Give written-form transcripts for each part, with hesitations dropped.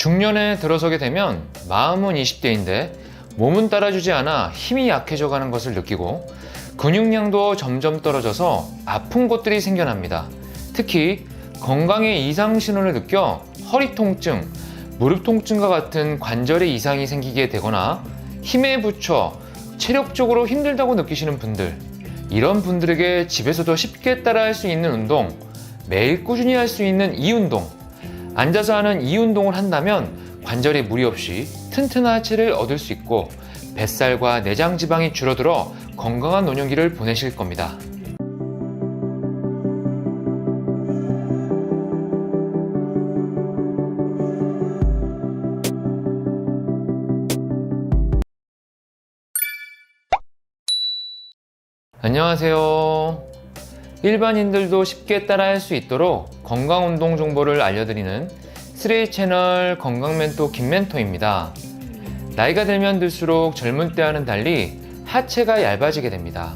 중년에 들어서게 되면 마음은 20대인데 몸은 따라주지 않아 힘이 약해져 가는 것을 느끼고 근육량도 점점 떨어져서 아픈 곳들이 생겨납니다. 특히 건강의 이상 신호를 느껴 허리 통증, 무릎 통증과 같은 관절의 이상이 생기게 되거나 힘에 부쳐 체력적으로 힘들다고 느끼시는 분들, 이런 분들에게 집에서도 쉽게 따라할 수 있는 운동, 매일 꾸준히 할 수 있는 이 운동, 앉아서 하는 이 운동을 한다면 관절에 무리 없이 튼튼한 하체를 얻을 수 있고 뱃살과 내장 지방이 줄어들어 건강한 노년기를 보내실 겁니다. 안녕하세요. 일반인들도 쉽게 따라할 수 있도록 건강운동 정보를 알려드리는 3A 채널 건강멘토 김멘토입니다. 나이가 들면 들수록 젊은 때와는 달리 하체가 얇아지게 됩니다.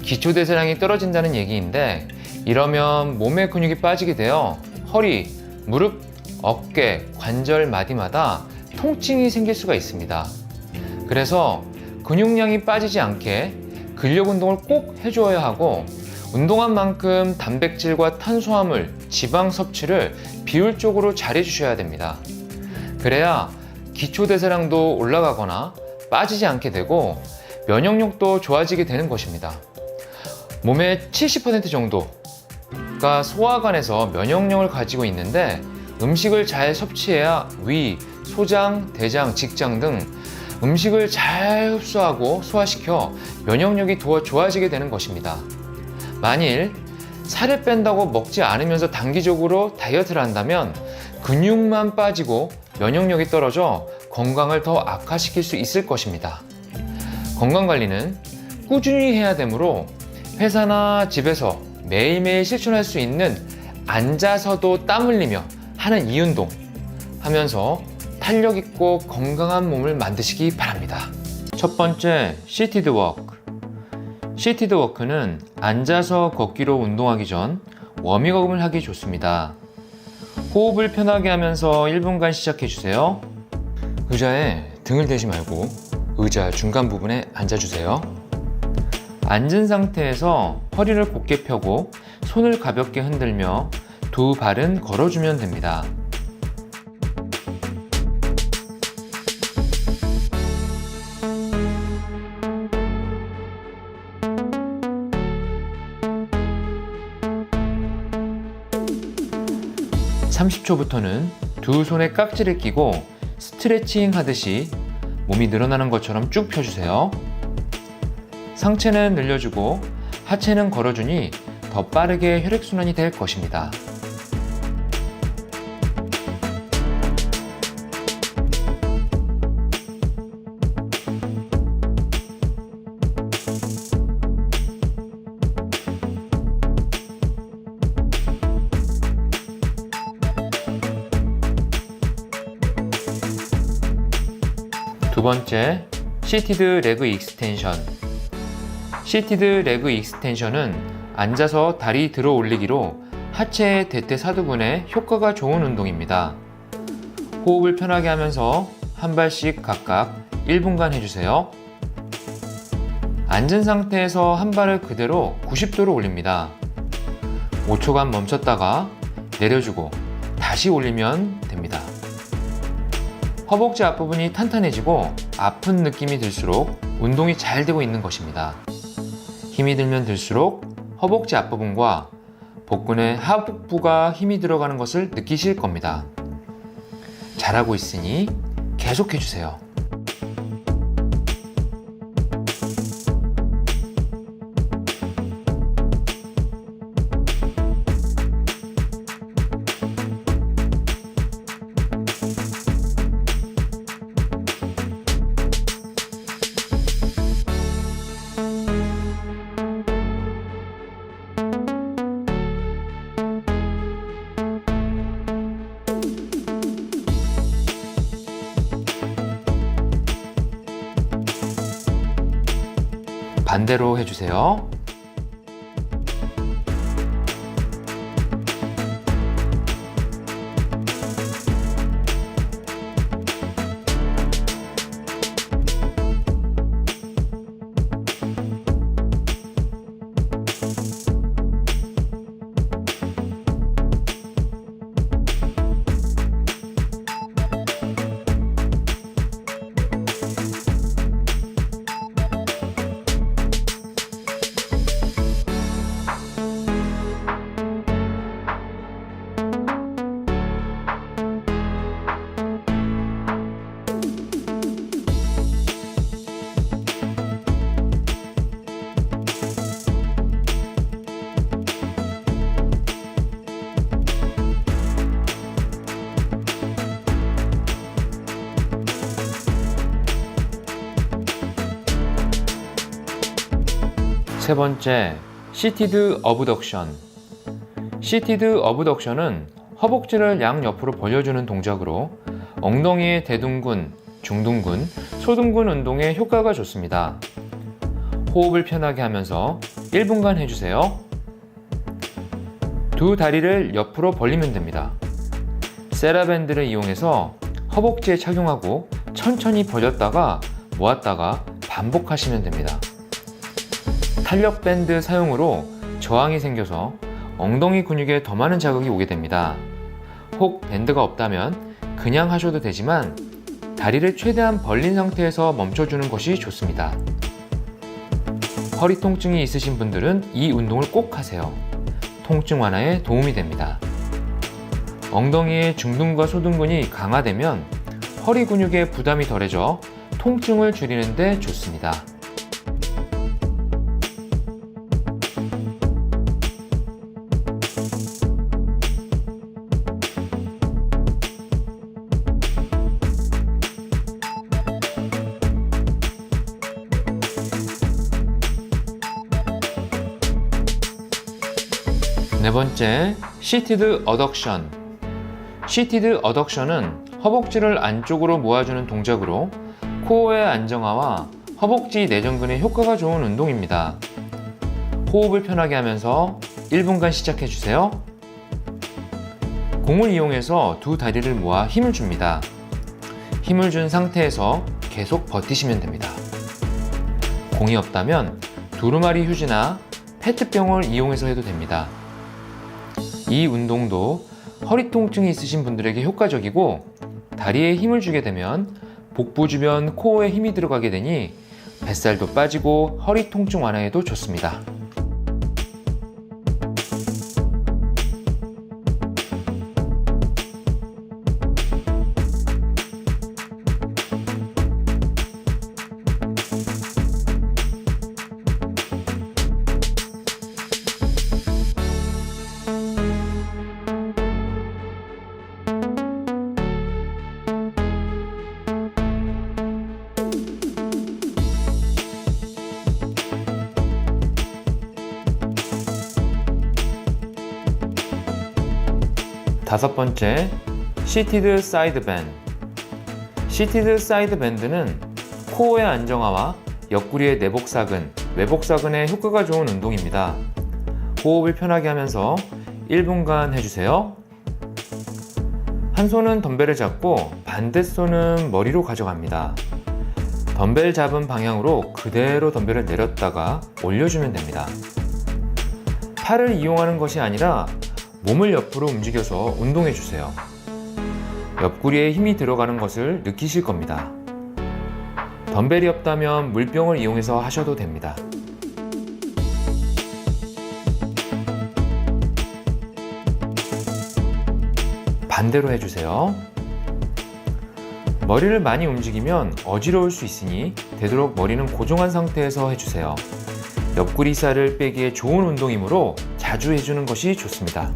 기초대사량이 떨어진다는 얘기인데 이러면 몸의 근육이 빠지게 되어 허리, 무릎, 어깨, 관절 마디마다 통증이 생길 수가 있습니다. 그래서 근육량이 빠지지 않게 근력 운동을 꼭 해줘야 하고 운동한 만큼 단백질과 탄수화물, 지방 섭취를 비율적으로 잘 해주셔야 됩니다. 그래야 기초대사량도 올라가거나 빠지지 않게 되고 면역력도 좋아지게 되는 것입니다. 몸의 70% 정도가 소화관에서 면역력을 가지고 있는데 음식을 잘 섭취해야 위, 소장, 대장, 직장 등 음식을 잘 흡수하고 소화시켜 면역력이 더 좋아지게 되는 것입니다. 만일 살을 뺀다고 먹지 않으면서 단기적으로 다이어트를 한다면 근육만 빠지고 면역력이 떨어져 건강을 더 악화시킬 수 있을 것입니다. 건강관리는 꾸준히 해야 되므로 회사나 집에서 매일매일 실천할 수 있는 앉아서도 땀 흘리며 하는 이 운동 하면서 탄력 있고 건강한 몸을 만드시기 바랍니다. 첫 번째, 시티드 워크. 시티드 워크는 앉아서 걷기로 운동하기 전 워밍업을 하기 좋습니다. 호흡을 편하게 하면서 1분간 시작해 주세요. 의자에 등을 대지 말고 의자 중간 부분에 앉아주세요. 앉은 상태에서 허리를 곧게 펴고 손을 가볍게 흔들며 두 발은 걸어주면 됩니다. (30초부터는) 두 손에 깍지를 끼고 스트레칭 하듯이 몸이 늘어나는 것처럼 쭉 펴주세요. 상체는 늘려주고 하체는 걸어주니 더 빠르게 혈액순환이 될 것입니다. 두 번째, 시티드 레그 익스텐션. 시티드 레그 익스텐션은 앉아서 다리 들어 올리기로 하체의 대퇴사두근에 효과가 좋은 운동입니다. 호흡을 편하게 하면서 한 발씩 각각 1분간 해주세요. 앉은 상태에서 한 발을 그대로 90도로 올립니다. 5초간 멈췄다가 내려주고 다시 올리면 됩니다. 허벅지 앞부분이 탄탄해지고 아픈 느낌이 들수록 운동이 잘 되고 있는 것입니다. 힘이 들면 들수록 허벅지 앞부분과 복근의 하복부가 힘이 들어가는 것을 느끼실 겁니다. 잘하고 있으니 계속해주세요. 반대로 해주세요. 세 번째, 시티드 어브덕션. 시티드 어브덕션은 허벅지를 양옆으로 벌려주는 동작으로 엉덩이의 대둔근, 중둔근, 소둔근 운동에 효과가 좋습니다. 호흡을 편하게 하면서 1분간 해주세요. 두 다리를 옆으로 벌리면 됩니다. 세라밴드를 이용해서 허벅지에 착용하고 천천히 벌렸다가 모았다가 반복하시면 됩니다. 탄력 밴드 사용으로 저항이 생겨서 엉덩이 근육에 더 많은 자극이 오게 됩니다. 혹 밴드가 없다면 그냥 하셔도 되지만 다리를 최대한 벌린 상태에서 멈춰주는 것이 좋습니다. 허리 통증이 있으신 분들은 이 운동을 꼭 하세요. 통증 완화에 도움이 됩니다. 엉덩이의 중둔과 소둔근이 강화되면 허리 근육에 부담이 덜해져 통증을 줄이는 데 좋습니다. 네 번째, 시티드 어덕션. 시티드 어덕션은 허벅지를 안쪽으로 모아주는 동작으로 코어의 안정화와 허벅지 내전근에 효과가 좋은 운동입니다. 호흡을 편하게 하면서 1분간 시작해주세요. 공을 이용해서 두 다리를 모아 힘을 줍니다. 힘을 준 상태에서 계속 버티시면 됩니다. 공이 없다면 두루마리 휴지나 페트병을 이용해서 해도 됩니다. 이 운동도 허리 통증이 있으신 분들에게 효과적이고 다리에 힘을 주게 되면 복부 주변 코어에 힘이 들어가게 되니 뱃살도 빠지고 허리 통증 완화에도 좋습니다. 다섯 번째, 시티드 사이드 밴드. 시티드 사이드 밴드는 코어의 안정화와 옆구리의 내복사근, 외복사근에 효과가 좋은 운동입니다. 호흡을 편하게 하면서 1분간 해주세요. 한 손은 덤벨을 잡고 반대 손은 머리로 가져갑니다. 덤벨 잡은 방향으로 그대로 덤벨을 내렸다가 올려주면 됩니다. 팔을 이용하는 것이 아니라 몸을 옆으로 움직여서 운동해주세요. 옆구리에 힘이 들어가는 것을 느끼실 겁니다. 덤벨이 없다면 물병을 이용해서 하셔도 됩니다. 반대로 해주세요. 머리를 많이 움직이면 어지러울 수 있으니 되도록 머리는 고정한 상태에서 해주세요. 옆구리 살을 빼기에 좋은 운동이므로 자주 해주는 것이 좋습니다.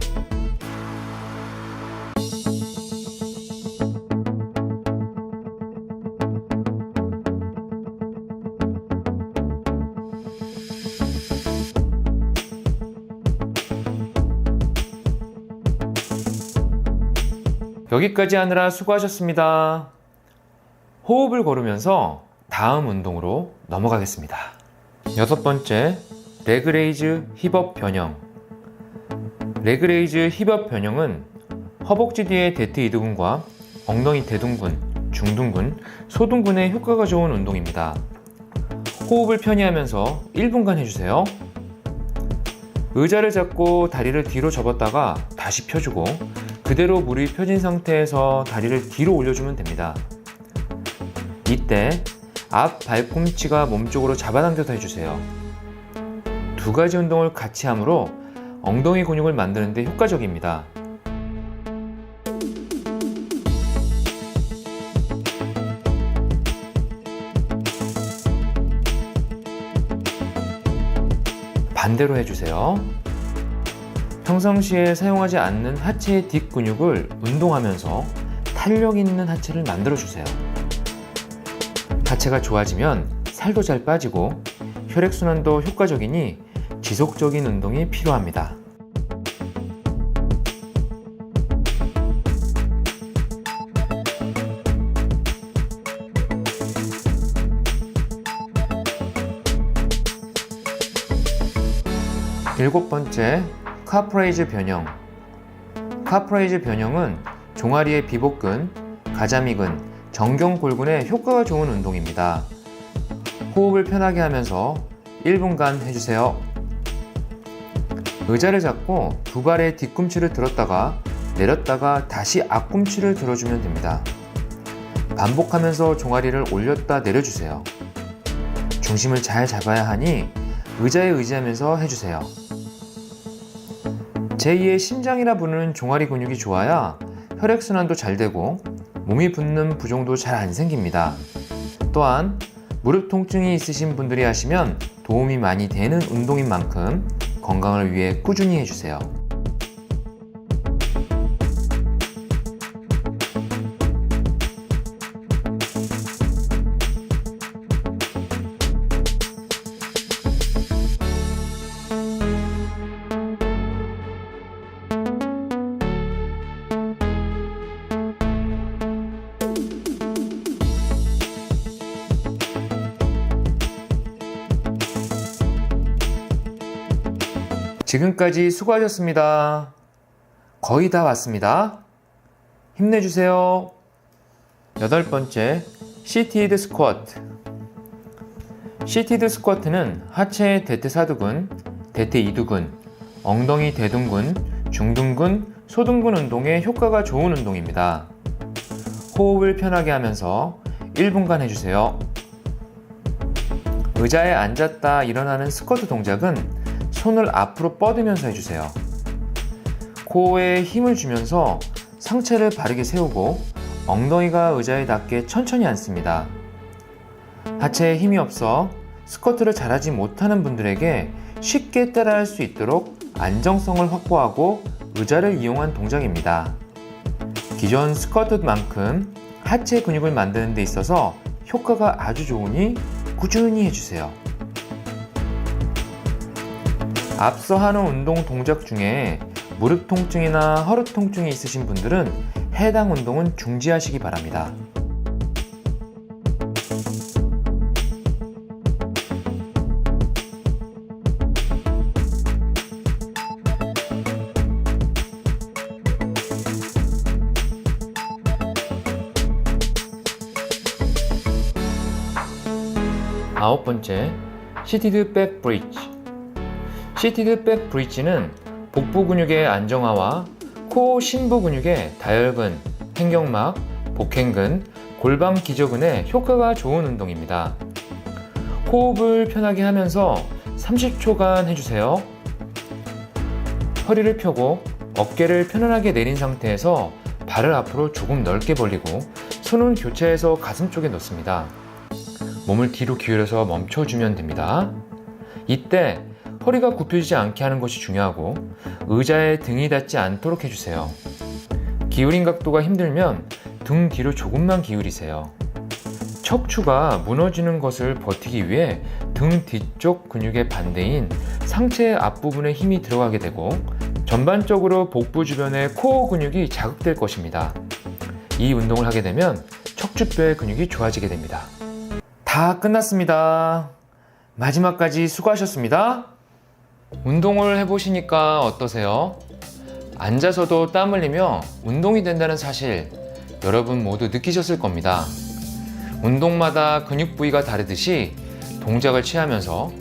여기까지 하느라 수고하셨습니다. 호흡을 고르면서 다음 운동으로 넘어가겠습니다. 여섯 번째, 레그레이즈 힙업 변형. 레그레이즈 힙업 변형은 허벅지 뒤의 대퇴 이두근과 엉덩이 대둔근, 중둔근, 소둔근에 효과가 좋은 운동입니다. 호흡을 편히 하면서 1분간 해주세요. 의자를 잡고 다리를 뒤로 접었다가 다시 펴주고 그대로 무릎이 펴진 상태에서 다리를 뒤로 올려주면 됩니다. 이때 앞 발꿈치가 몸쪽으로 잡아당겨서 해주세요. 두 가지 운동을 같이 하므로 엉덩이 근육을 만드는 데 효과적입니다. 반대로 해주세요. 평상시에 사용하지 않는 하체의 뒷근육을 운동하면서 탄력 있는 하체를 만들어주세요. 하체가 좋아지면 살도 잘 빠지고 혈액순환도 효과적이니 지속적인 운동이 필요합니다. 일곱 번째, 카프레이즈 변형. 카프레이즈 변형은 종아리의 비복근, 가자미근, 정경골근에 효과가 좋은 운동입니다. 호흡을 편하게 하면서 1분간 해주세요. 의자를 잡고 두 발의 뒤꿈치를 들었다가 내렸다가 다시 앞꿈치를 들어주면 됩니다. 반복하면서 종아리를 올렸다 내려주세요. 중심을 잘 잡아야 하니 의자에 의지하면서 해주세요. 제2의 심장이라 부르는 종아리 근육이 좋아야 혈액순환도 잘 되고 몸이 붓는 부종도 잘 안 생깁니다. 또한 무릎 통증이 있으신 분들이 하시면 도움이 많이 되는 운동인 만큼 건강을 위해 꾸준히 해주세요. 지금까지 수고하셨습니다. 거의 다 왔습니다. 힘내주세요. 여덟 번째, 시티드 스쿼트. 시티드 스쿼트는 하체 대퇴사두근, 대퇴이두근, 엉덩이 대둔근, 중둔근, 소둔근 운동에 효과가 좋은 운동입니다. 호흡을 편하게 하면서 1분간 해주세요. 의자에 앉았다 일어나는 스쿼트 동작은 손을 앞으로 뻗으면서 해주세요. 코어에 힘을 주면서 상체를 바르게 세우고 엉덩이가 의자에 닿게 천천히 앉습니다. 하체에 힘이 없어 스쿼트를 잘하지 못하는 분들에게 쉽게 따라할 수 있도록 안정성을 확보하고 의자를 이용한 동작입니다. 기존 스쿼트만큼 하체 근육을 만드는 데 있어서 효과가 아주 좋으니 꾸준히 해주세요. 앞서 하는 운동 동작 중에 무릎 통증이나 허리 통증이 있으신 분들은 해당 운동은 중지하시기 바랍니다. 아홉 번째, 시티드 백 브릿지. 시티드 백 브릿지는 복부 근육의 안정화와 코어 심부 근육의 다혈근, 횡격막, 복행근, 골반 기저근에 효과가 좋은 운동입니다. 호흡을 편하게 하면서 30초간 해주세요. 허리를 펴고 어깨를 편안하게 내린 상태에서 발을 앞으로 조금 넓게 벌리고 손은 교차해서 가슴 쪽에 놓습니다. 몸을 뒤로 기울여서 멈춰주면 됩니다. 이때 허리가 굽혀지지 않게 하는 것이 중요하고 의자에 등이 닿지 않도록 해주세요. 기울인 각도가 힘들면 등 뒤로 조금만 기울이세요. 척추가 무너지는 것을 버티기 위해 등 뒤쪽 근육의 반대인 상체 앞부분에 힘이 들어가게 되고 전반적으로 복부 주변의 코어 근육이 자극될 것입니다. 이 운동을 하게 되면 척추뼈의 근육이 좋아지게 됩니다. 다 끝났습니다. 마지막까지 수고하셨습니다. 운동을 해보시니까 어떠세요? 앉아서도 땀 흘리며 운동이 된다는 사실 여러분 모두 느끼셨을 겁니다. 운동마다 근육 부위가 다르듯이 동작을 취하면서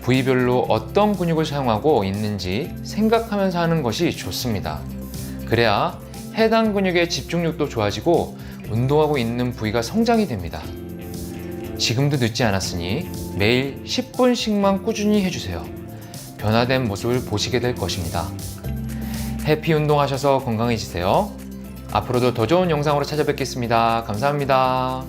부위별로 어떤 근육을 사용하고 있는지 생각하면서 하는 것이 좋습니다. 그래야 해당 근육의 집중력도 좋아지고 운동하고 있는 부위가 성장이 됩니다. 지금도 늦지 않았으니 매일 10분씩만 꾸준히 해주세요. 변화된 모습을 보시게 될 것입니다. 해피 운동하셔서 건강해지세요. 앞으로도 더 좋은 영상으로 찾아뵙겠습니다. 감사합니다.